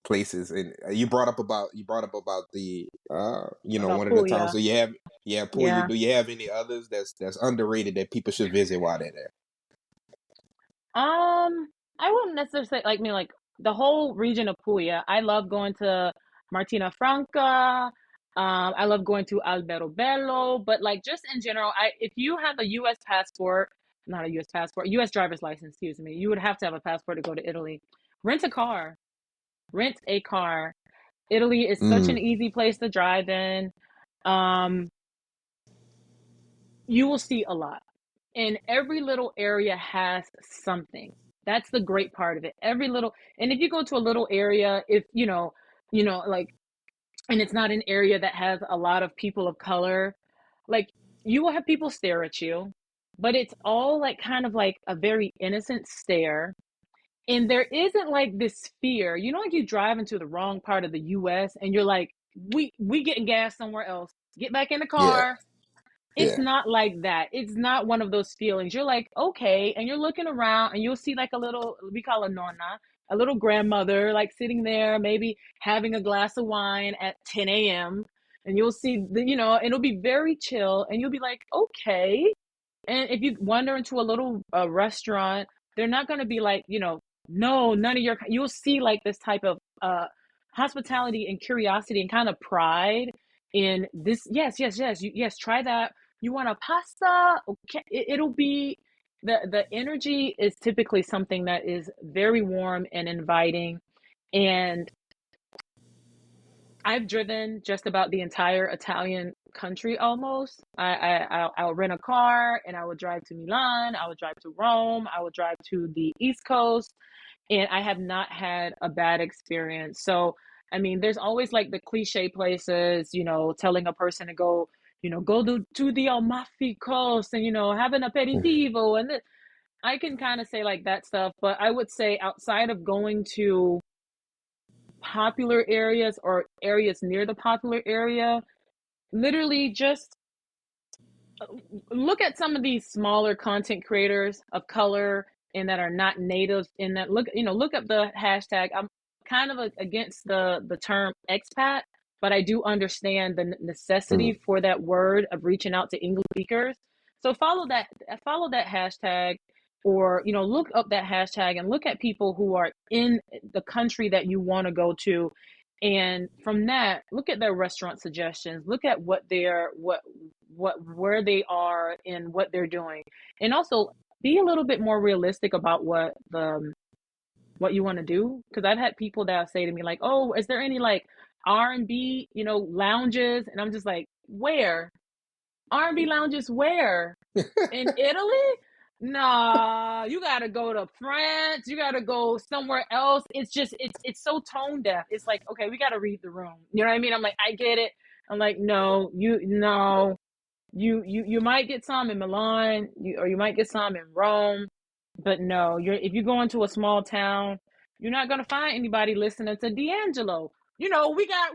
places, and you brought up about the About one of the towns. Puglia. So you have Puglia. Yeah. Do you have any others that's underrated that people should visit while they're there? I wouldn't necessarily say like the whole region of Puglia. I love going to Martina Franca. I love going to Alberobello, but like just in general, if you have a U.S. passport, not a U.S. passport, U.S. driver's license, excuse me, you would have to have a passport to go to Italy. Rent a car. Rent a car. Italy is such an Mm, easy place to drive in. Um, you will see a lot. And every little area has something. That's the great part of it. Every little, and if you go to a little area, if like, and it's not an area that has a lot of people of color, like you will have people stare at you, but it's all like kind of like a very innocent stare. And there isn't like this fear, like you drive into the wrong part of the US and you're like, we getting gas somewhere else. Get back in the yeah, car. It's yeah. not like that. It's not one of those feelings. You're like, okay, and you're looking around and you'll see like a little, we call a nonna, a little grandmother, like sitting there, maybe having a glass of wine at 10 a.m. And you'll see it'll be very chill and you'll be like, okay. And if you wander into a little restaurant, they're not going to be like, no, none of you'll see like this type of hospitality and curiosity and kind of pride in this. Yes, yes, yes, yes, try that. You want a pasta? Okay, it'll be the energy is typically something that is very warm and inviting. And I've driven just about the entire Italian country almost. I'll rent a car and I would drive to Milan. I would drive to Rome. I would drive to the East Coast, and I have not had a bad experience. So, I mean, there's always like the cliche places, telling a person to go, go to the Amalfi Coast and have an aperitivo, and I can kind of say like that stuff. But I would say outside of going to popular areas or areas near the popular area, literally just look at some of these smaller content creators of color and that are not natives in that look up the hashtag. I'm kind of against the term expat, but I do understand the necessity Mm, for that word of reaching out to English speakers. So follow that hashtag, or look up that hashtag and look at people who are in the country that you want to go to, and from that look at their restaurant suggestions, look at what where they are and what they're doing, and also be a little bit more realistic about what you want to do. Because I've had people that say to me like, "Oh, is there any like R&B, lounges?" And I'm just like, "Where? R&B lounges where? In Italy? Nah, you gotta go to France. You gotta go somewhere else. It's just it's so tone deaf. It's like, okay, we gotta read the room. You know what I mean? I'm like, I get it. I'm like, no, you might get some in Milan, or you might get some in Rome, but no, if you go into a small town, you're not gonna find anybody listening to D'Angelo. We got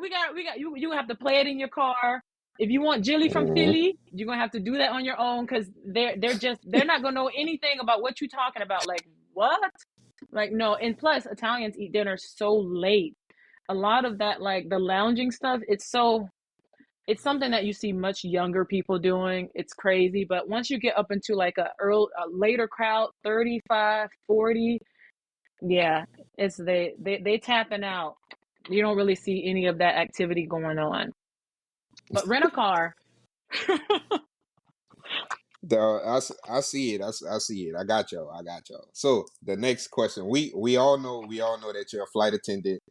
you have to play it in your car. If you want Jilly from Hmm. Philly, you're gonna have to do that on your own, because they're not gonna know anything about what you're talking about. Like, what? Like, no. And plus, Italians eat dinner so late. A lot of that, like the lounging stuff, it's something that you see much younger people doing. It's crazy. But once you get up into like a later crowd, 35, 40, yeah, it's they tapping out. You don't really see any of that activity going on. But rent a car. I see it. I see it. I got y'all. I got y'all. So the next question, we all know that you're a flight attendant.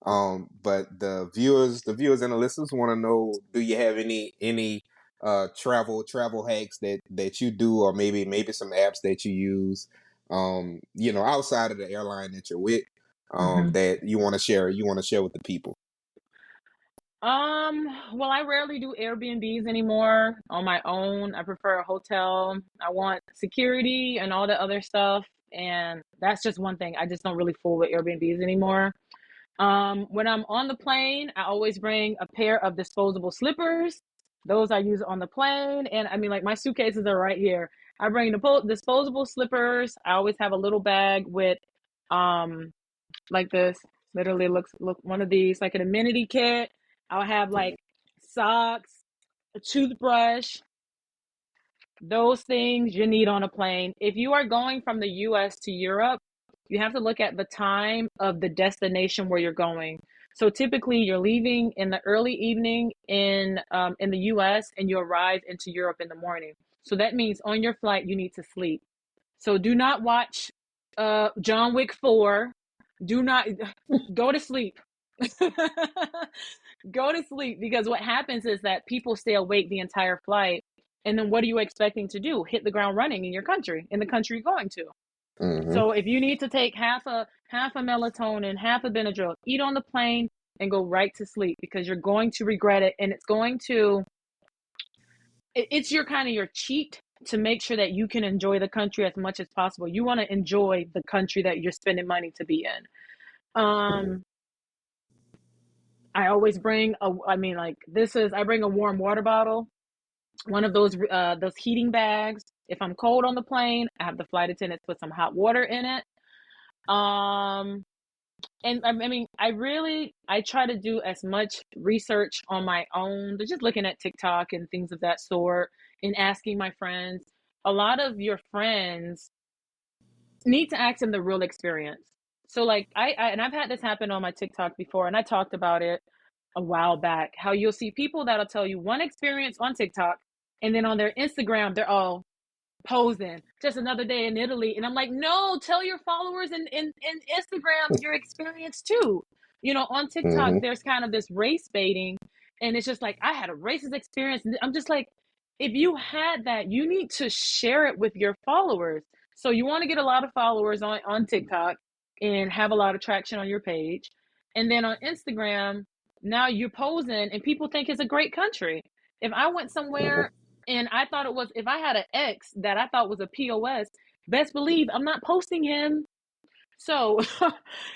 But the viewers and the listeners want to know: do you have any travel hacks that you do, or maybe some apps that you use, outside of the airline that you're with, hmm that you want to share with the people? well, I rarely do Airbnbs anymore on my own. I prefer a hotel. I want security and all the other stuff. And that's just one thing. I just don't really fool with Airbnbs anymore. When I'm on the plane, I always bring a pair of disposable slippers. Those I use on the plane. And I mean, like, my suitcases are right here. I bring the disposable slippers. I always have a little bag with, um, like this. Literally look one of these, like an amenity kit. I'll have like socks, a toothbrush, those things you need on a plane. If you are going from the US to Europe, you have to look at the time of the destination where you're going. So typically you're leaving in the early evening in the US, and you arrive into Europe in the morning. So that means on your flight you need to sleep. So do not watch John Wick 4. Do not go to sleep. Go to sleep, because what happens is that people stay awake the entire flight, and then what are you expecting to do? Hit the ground running in the country you're going to. Hmm. So if you need to take half a melatonin, half a Benadryl, eat on the plane and go right to sleep, because you're going to regret it, and it's your kind of your cheat to make sure that you can enjoy the country as much as possible. You want to enjoy the country that you're spending money to be in. I always bring I bring a warm water bottle, one of those heating bags. If I'm cold on the plane, I have the flight attendants put some hot water in it. Um, and I mean, I try to do as much research on my own, just looking at TikTok and things of that sort, and asking my friends. A lot of your friends need to ask them the real experience. So like and I've had this happen on my TikTok before, and I talked about it a while back, how you'll see people that'll tell you one experience on TikTok, and then on their Instagram they're all posing just another day in Italy. And I'm like, no, tell your followers in Instagram your experience too. On TikTok, Hmm. there's kind of this race baiting, and it's just like, I had a racist experience. And I'm just like, if you had that, you need to share it with your followers. So you want to get a lot of followers on TikTok and have a lot of traction on your page. And then on Instagram, now you're posing and people think it's a great country. If I went Hmm. somewhere and I thought it was, if I had an ex that I thought was a POS, best believe I'm not posting him. So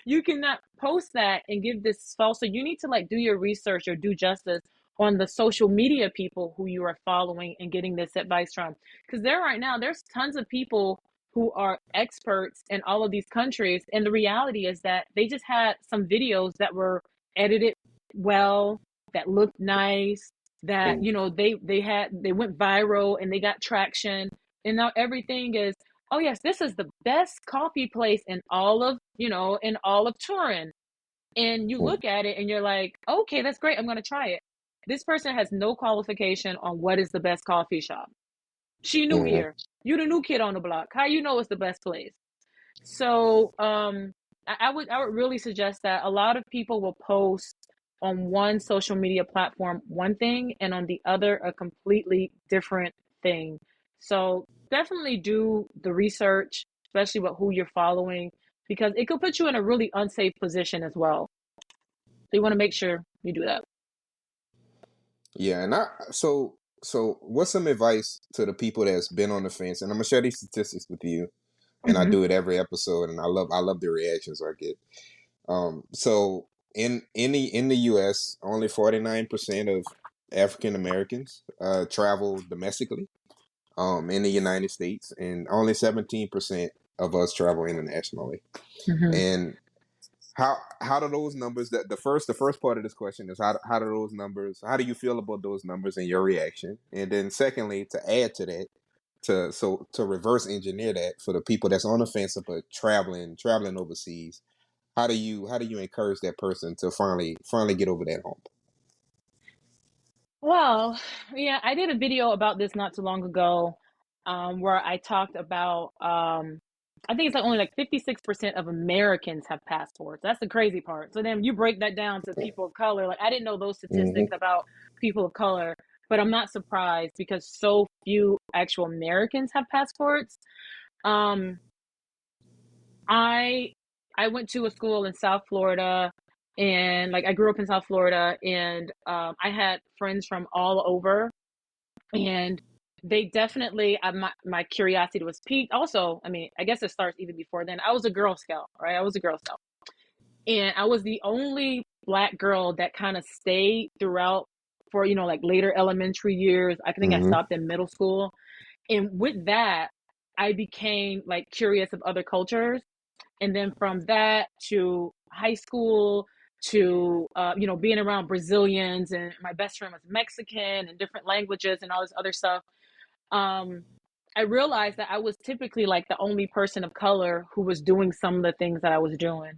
you cannot post that and give this false. So you need to like do your research or do justice on the social media people who you are following and getting this advice from. Because right now, there's tons of people who are experts in all of these countries. And the reality is that they just had some videos that were edited well, that looked nice, that, they went viral and they got traction. And now everything is, oh yes, this is the best coffee place in all of Turin. And you look at it and you're like, okay, that's great. I'm going to try it. this person has no qualification on what is the best coffee shop. She new Mm-hmm. here. You the new kid on the block. How you know it's the best place? So I would really suggest that a lot of people will post on one social media platform one thing and on the other a completely different thing. So definitely do the research, especially with who you're following, because it could put you in a really unsafe position as well. So you want to make sure you do that. Yeah, and so what's some advice to the people that's been on the fence? And I'm gonna share these statistics with you, and I Mm-hmm. do it every episode, and I love the reactions I get. So in the U.S., only 49% of African Americans travel domestically. In the United States, and only 17% of us travel internationally. Mm-hmm. And how do those numbers that the first part of this question is how do those numbers how do you feel about those numbers and your reaction? And then secondly, to add to that, to reverse engineer that for the people that's on the fence about traveling overseas, how do you encourage that person to finally get over that hump? Well, yeah, I did a video about this not too long ago, where I talked about I think it's like only like 56% of Americans have passports. That's the crazy part. So then you break that down to people of color. Like I didn't know those statistics Mm-hmm. about people of color, but I'm not surprised because so few actual Americans have passports. Um, I I went to a school in South Florida, and like I grew up in South Florida, and I had friends from all over, and they definitely my curiosity was piqued. Also, I mean, I guess it starts even before then. I was a Girl Scout, right? I was a Girl Scout, and I was the only Black girl that kind of stayed throughout for like later elementary years. I think I Mm-hmm. stopped in middle school, and with that, I became like curious of other cultures, and then from that to high school to being around Brazilians, and my best friend was Mexican and different languages and all this other stuff. um I realized that I was typically like the only person of color who was doing some of the things that I was doing.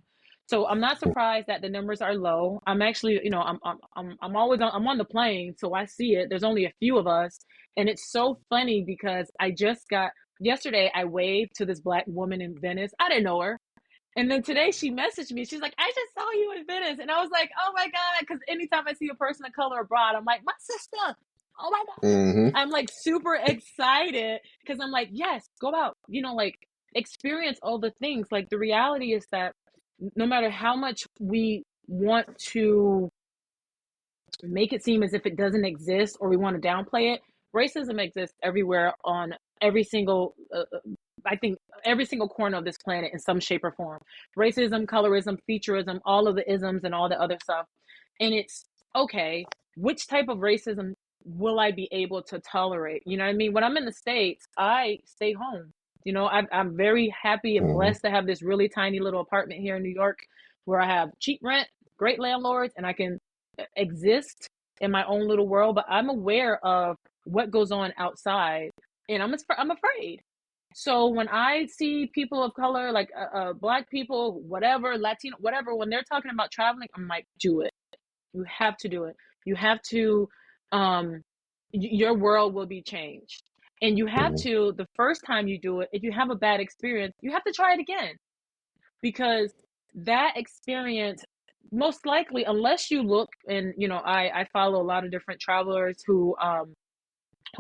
So I'm not surprised that the numbers are low. I'm actually, I'm always I'm on the plane, so I see it. There's only a few of us, and it's so funny because I just got yesterday I waved to this Black woman in Venice. I didn't know her. And then today she messaged me. She's like, I just saw you in Venice. And I was like, oh my God. Because anytime I see a person of color abroad, I'm like, my sister. Oh my God. Mm-hmm. I'm like super excited because I'm like, yes, go out, like experience all the things. Like the reality is that no matter how much we want to make it seem as if it doesn't exist or we want to downplay it, racism exists everywhere on every single I think every single corner of this planet in some shape or form. Racism, colorism, featureism, all of the isms and all the other stuff. And it's okay, which type of racism will I be able to tolerate? You know what I mean? When I'm in the States, I stay home. I'm very happy and Mm-hmm. blessed to have this really tiny little apartment here in New York where I have cheap rent, great landlords, and I can exist in my own little world. But I'm aware of what goes on outside, and I'm afraid. So when I see people of color, like Black people, whatever, Latino, whatever, when they're talking about traveling, I'm like, do it. You have to do it. You have to. Um, your world will be changed, and you have Mm-hmm. to. The first time you do it, if you have a bad experience, you have to try it again, because that experience most likely, unless you look, and I follow a lot of different travelers who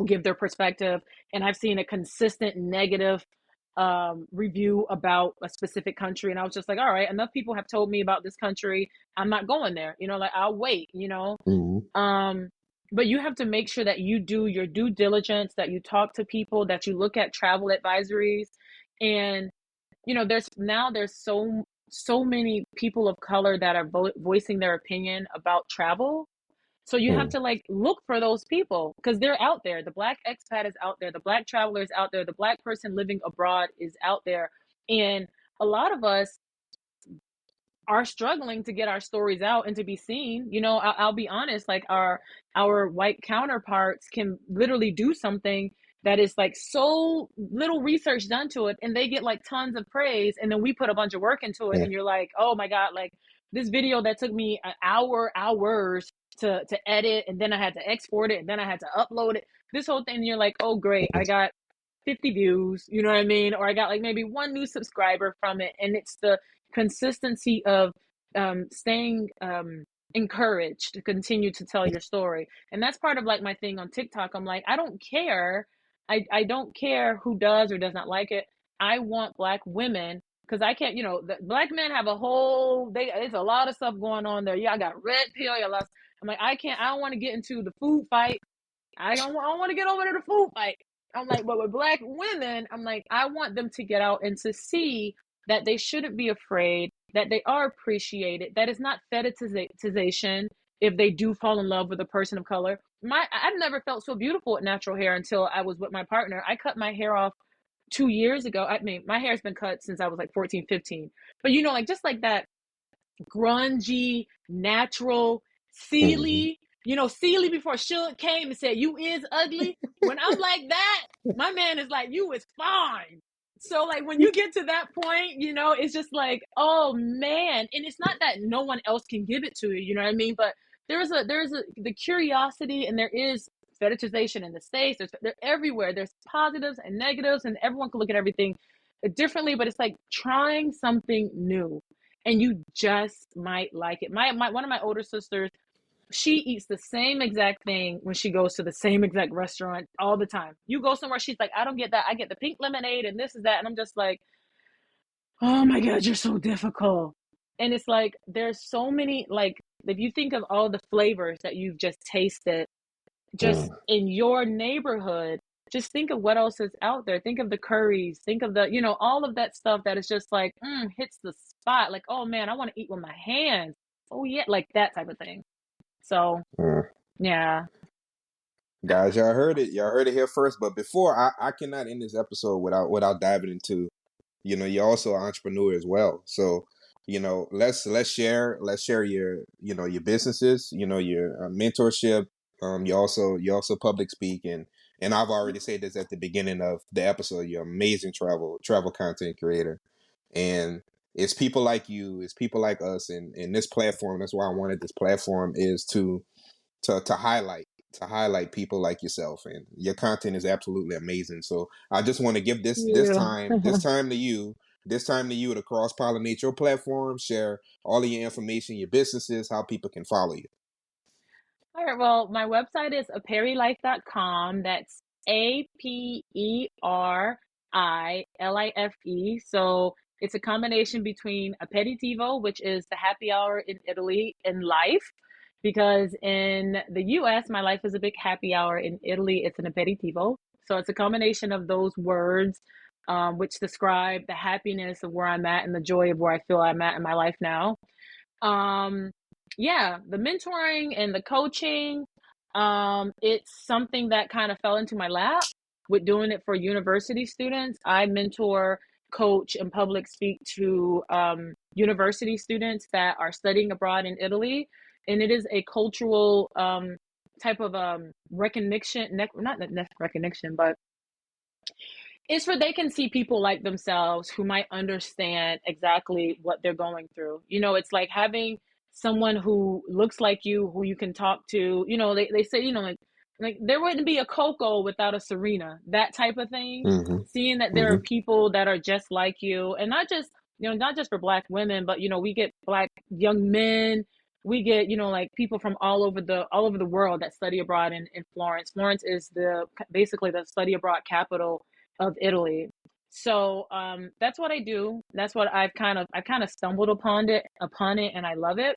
give their perspective, and I've seen a consistent negative review about a specific country, and I was just like, all right, enough people have told me about this country. I'm not going there. Like I'll wait. Mm-hmm. Um, but you have to make sure that you do your due diligence, that you talk to people, that you look at travel advisories, and there's so many people of color that are voicing their opinion about travel. So you have to like look for those people because they're out there. The Black expat is out there. The Black traveler is out there. The Black person living abroad is out there. And a lot of us are struggling to get our stories out and to be seen. I'll be honest, like our white counterparts can literally do something that is like so little research done to it, and they get like tons of praise, and then we put a bunch of work into it, Yeah. and you're like, oh my God, like this video that took me an hours to edit, and then I had to export it, and then I had to upload it. This whole thing, and you're like, oh great, I got 50 views, you know what I mean? Or I got like maybe one new subscriber from it. And it's the consistency of staying encouraged to continue to tell your story. And that's part of like my thing on TikTok. I'm like, I don't care. I don't care who does or does not like it. I want Black women, because I can't, the Black men have a whole, there's a lot of stuff going on there. Yeah, I got red pill. I'm like, I don't want to get into the food fight. I don't want to get over to the food fight. I'm like, but with Black women, I'm like, I want them to get out and to see that they shouldn't be afraid, that they are appreciated, that it's not fetishization if they do fall in love with a person of color. I've never felt so beautiful with natural hair until I was with my partner. I cut my hair off 2 years ago. I mean, my hair's been cut since I was like 14, 15. But like just like that grungy, natural, Sealy. Sealy before Suge came and said, you is ugly. When I'm like that, my man is like, you is fine. So like when you get to that point, it's just like, oh man. And it's not that no one else can give it to you, you know what I mean? But there's the curiosity, and there is fetishization in the States. They're everywhere. There's positives and negatives, and everyone can look at everything differently, but it's like trying something new, and you just might like it. One of my older sisters, she eats the same exact thing when she goes to the same exact restaurant all the time. You go somewhere, she's like, I don't get that. I get the pink lemonade and this is that. And I'm just like, oh my God, you're so difficult. And it's like, there's so many, like, if you think of all the flavors that you've just tasted just in your neighborhood, just think of what else is out there. Think of the curries, think of the, all of that stuff that is just like, hits the spot. Like, oh man, I want to eat with my hands. Oh yeah, like that type of thing. So, yeah. Guys, y'all heard it. Y'all heard it here first. But before, I cannot end this episode without diving into, you're also an entrepreneur as well. So, let's share your, your businesses, your mentorship. You also public speak, and I've already said this at the beginning of the episode. You're amazing travel content creator, and it's people like you, it's people like us, and this platform. That's why I wanted this platform, is to highlight people like yourself, and your content is absolutely amazing. So I just want to give this time to you to cross-pollinate your platform, share all of your information, your businesses, how people can follow you. All right. Well, my website is aperilife.com. That's APERILIFE. So it's a combination between aperitivo, which is the happy hour in Italy, and life. Because in the US, my life is a big happy hour. In Italy, it's an aperitivo. So it's a combination of those words, which describe the happiness of where I'm at and the joy of where I feel I'm at in my life now. Yeah, the mentoring and the coaching, it's something that kind of fell into my lap with doing it for university students. I mentor, coach, and public speak to university students that are studying abroad in Italy. And it is a cultural type of recognition, not recognition, but it's where they can see people like themselves who might understand exactly what they're going through. It's like having someone who looks like you, who you can talk to. They say, like there wouldn't be a Coco without a Serena, that type of thing. Seeing that there are people that are just like you, and not just for Black women, but we get Black young men. We get, like people from all over the world that study abroad in Florence. Florence is basically the study abroad capital of Italy. So that's what I do. That's what I've kind of stumbled upon it, and I love it.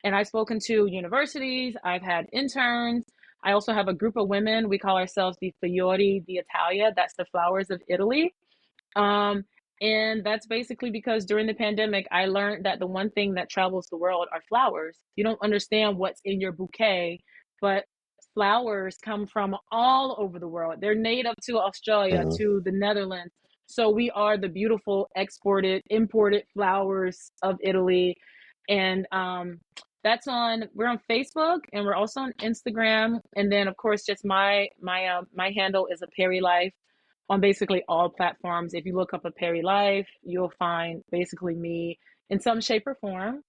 And I've spoken to universities. I've had interns. I also have a group of women. We call ourselves the Fiori d'Italia. That's the flowers of Italy. And that's basically because during the pandemic, I learned that the one thing that travels the world are flowers. You don't understand what's in your bouquet, but flowers come from all over the world. They're native to Australia, to the Netherlands. So we are the beautiful imported flowers of Italy. And we're on Facebook, and we're also on Instagram. And then of course, just my handle is aperilife on basically all platforms. If you look up Aperi Life, you'll find basically me in some shape or form.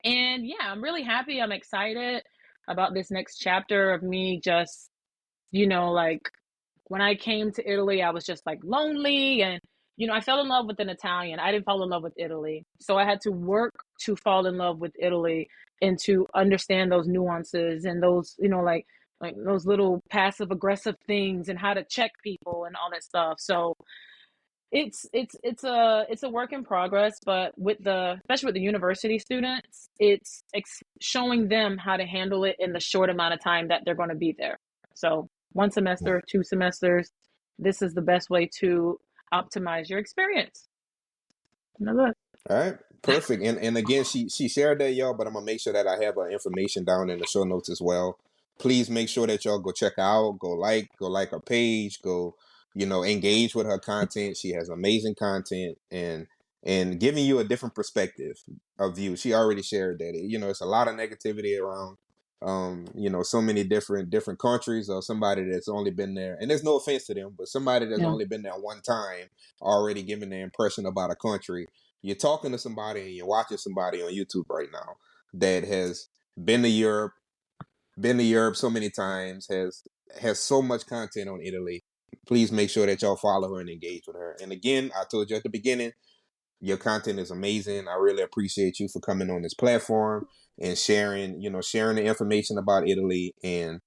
And yeah, I'm really happy. I'm excited about this next chapter of me just, like when I came to Italy, I was just like lonely and I fell in love with an Italian. I didn't fall in love with Italy. So I had to work to fall in love with Italy and to understand those nuances and those, like those little passive aggressive things and how to check people and all that stuff. So it's a work in progress, but especially with the university students, it's showing them how to handle it in the short amount of time that they're going to be there. So 1 semester, 2 semesters, this is the best way to optimize your experience. Another. All right, perfect. And again, she shared that, y'all, but I'm gonna make sure that I have her information down in the show notes as well. Please make sure that y'all go check her out, go like her page, go, engage with her content. She has amazing content and giving you a different perspective of view. She already shared that. It's a lot of negativity around so many different countries, or somebody that's only been there, and there's no offense to them, but somebody that's Yeah. only been there one time already giving their impression about a country. You're talking to somebody and you're watching somebody on YouTube right now that has been to Europe, so many times, has so much content on Italy. Please make sure that y'all follow her and engage with her. And again, I told you at the beginning, your content is amazing. I really appreciate you for coming on this platform and sharing the information about Italy. And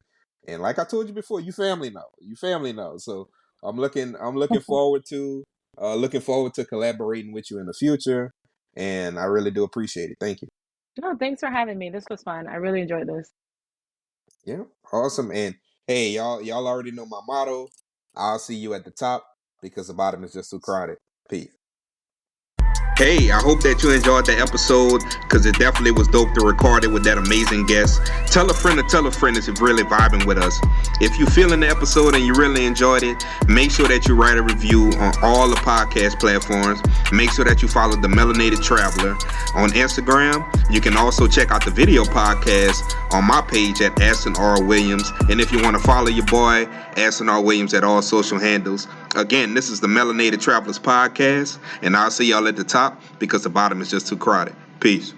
like I told you before, you family now. So I'm looking forward to collaborating with you in the future. And I really do appreciate it. Thank you. No, thanks for having me. This was fun. I really enjoyed this. Yeah, awesome. And hey, y'all already know my motto. I'll see you at the top because the bottom is just too crowded. Peace. Hey, I hope that you enjoyed the episode, because it definitely was dope to record it with that amazing guest. Tell a friend to tell a friend that's really vibing with us. If you feeling the episode and you really enjoyed it, make sure that you write a review on all the podcast platforms. Make sure that you follow the Melanated Traveler on Instagram. You can also check out the video podcast on my page at Aston R. Williams. And if you want to follow your boy, Aston R. Williams, at all social handles. Again, this is the Melanated Travelers Podcast, and I'll see y'all at the top because the bottom is just too crowded. Peace.